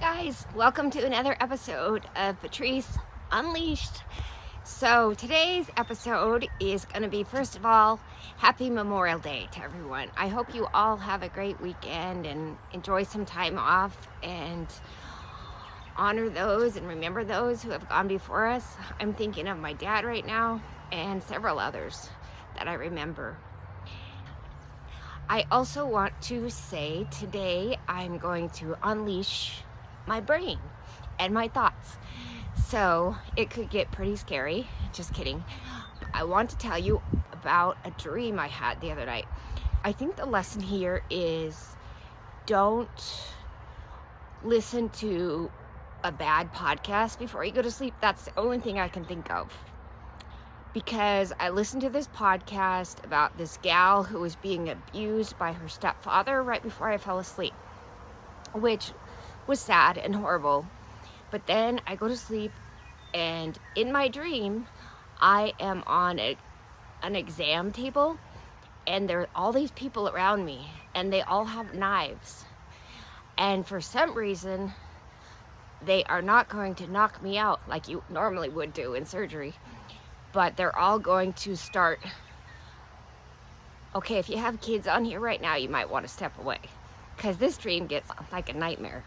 guys, welcome to another episode of Patrice Unleashed. So today's episode is going to be, first of all, happy Memorial Day to everyone. I hope you all have a great weekend and enjoy some time off and honor those and remember those who have gone before us. I'm thinking of my dad right now and several others that I remember. I also want to say today I'm going to unleash my brain and my thoughts. So it could get pretty scary. Just kidding. I want to tell you about a dream I had the other night. I think the lesson here is don't listen to a bad podcast before you go to sleep. That's the only thing I can think of. Because I listened to this podcast about this gal who was being abused by her stepfather right before I fell asleep, which was sad and horrible. But then I go to sleep, and in my dream, I am on an exam table, and there are all these people around me, and they all have knives. And for some reason, they are not going to knock me out like you normally would do in surgery. But they're all going to start. Okay, if you have kids on here right now, you might want to step away, because this dream gets like a nightmare.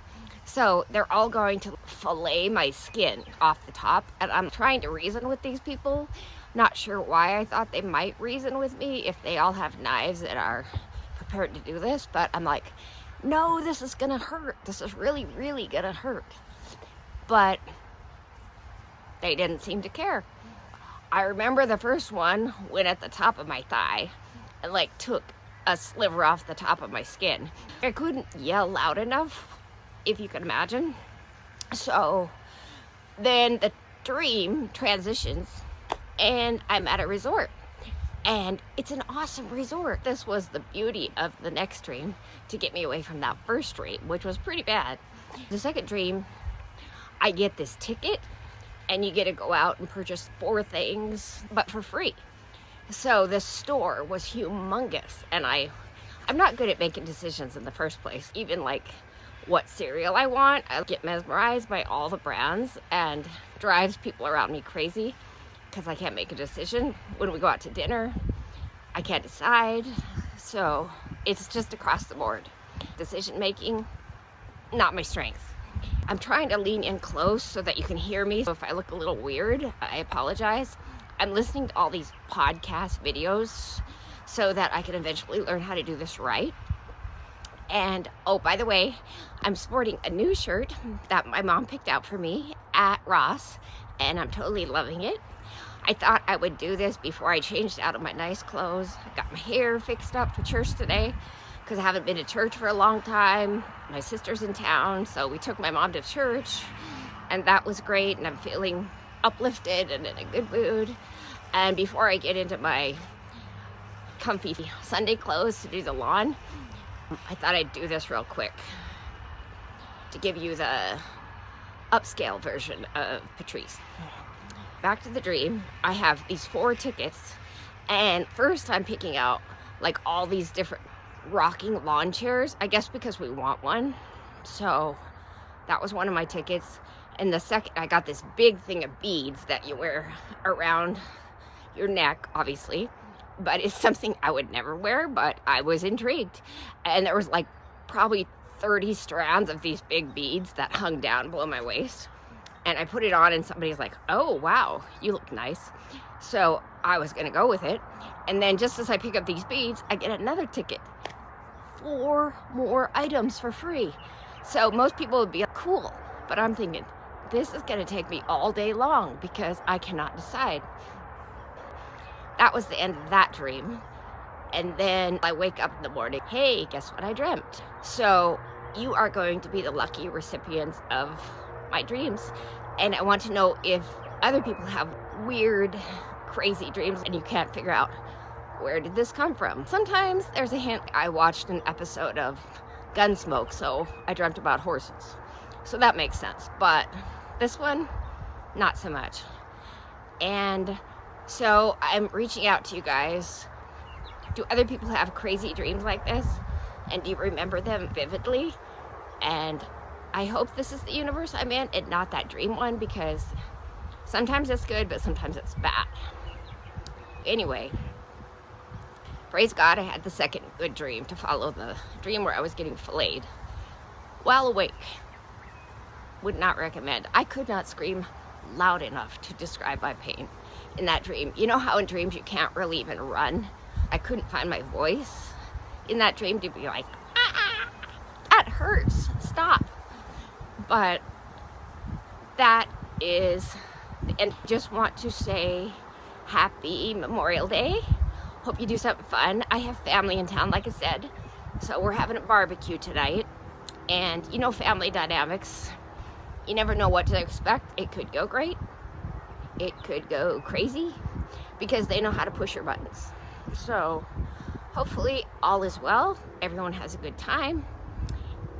So they're all going to fillet my skin off the top, and I'm trying to reason with these people. Not sure why I thought they might reason with me if they all have knives and are prepared to do this, but I'm like, no, this is gonna hurt. This is really, really gonna hurt. But they didn't seem to care. I remember the first one went at the top of my thigh and took a sliver off the top of my skin. I couldn't yell loud enough, if you can imagine. So then the dream transitions and I'm at a resort, and it's an awesome resort. This was the beauty of the next dream to get me away from that first dream, which was pretty bad. The second dream, I get this ticket and you get to go out and purchase 4 things, but for free. So this store was humongous, and I'm not good at making decisions in the first place. Even what cereal I want, I get mesmerized by all the brands and drives people around me crazy because I can't make a decision. When we go out to dinner, I can't decide. So it's just across the board. Decision making, not my strength. I'm trying to lean in close so that you can hear me. So if I look a little weird, I apologize. I'm listening to all these podcast videos so that I can eventually learn how to do this right. And, oh, by the way, I'm sporting a new shirt that my mom picked out for me at Ross, and I'm totally loving it. I thought I would do this before I changed out of my nice clothes. I got my hair fixed up for church today, because I haven't been to church for a long time. My sister's in town, so we took my mom to church, and that was great, and I'm feeling uplifted and in a good mood. And before I get into my comfy Sunday clothes to do the lawn, I thought I'd do this real quick to give you the upscale version of Patrice. Back to the dream, I have these 4 tickets, and first I'm picking out all these different rocking lawn chairs, I guess because we want one. So that was one of my tickets. And the second, I got this big thing of beads that you wear around your neck, obviously, but it's something I would never wear, but I was intrigued. And there was probably 30 strands of these big beads that hung down below my waist. And I put it on, and somebody's like, oh, wow, you look nice. So I was going to go with it. And then just as I pick up these beads, I get another ticket. 4 more items for free. So most people would be cool, but I'm thinking, this is going to take me all day long because I cannot decide. That was the end of that dream. And then I wake up in the morning, hey, guess what I dreamt? So you are going to be the lucky recipients of my dreams. And I want to know if other people have weird, crazy dreams and you can't figure out, where did this come from? Sometimes there's a hint. I watched an episode of Gunsmoke, so I dreamt about horses. So that makes sense. But this one, not so much. And so I'm reaching out to you guys. Do other people have crazy dreams like this? And do you remember them vividly? And I hope this is the universe I'm in and not that dream one, because sometimes it's good, but sometimes it's bad. Anyway, praise God, I had the second good dream to follow the dream where I was getting filleted while awake. Would not recommend. I could not scream loud enough to describe my pain in that dream. You know how in dreams you can't really even run? I couldn't find my voice in that dream to be like, ah, that hurts, stop. But that is, and just want to say happy Memorial Day. Hope you do something fun. I have family in town, like I said, so we're having a barbecue tonight. And you know, family dynamics, you never know what to expect. It could go great, it could go crazy, because they know how to push your buttons. So hopefully all is well, everyone has a good time,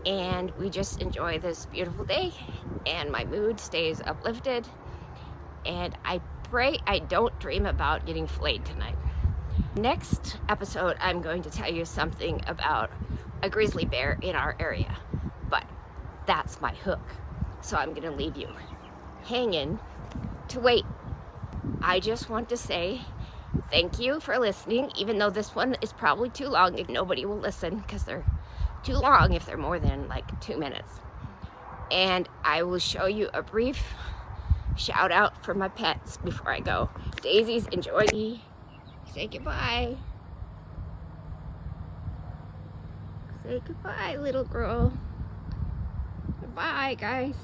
and we just enjoy this beautiful day, and my mood stays uplifted, and I pray I don't dream about getting filleted tonight. Next episode, I'm going to tell you something about a grizzly bear in our area, but that's my hook. So I'm gonna leave you hanging to wait. I just want to say thank you for listening, even though this one is probably too long. Nobody will listen because they're too long if they're more than like 2 minutes. And I will show you a brief shout out for my pets before I go. Daisy's enjoy. Say goodbye. Say goodbye, little girl. Goodbye, guys.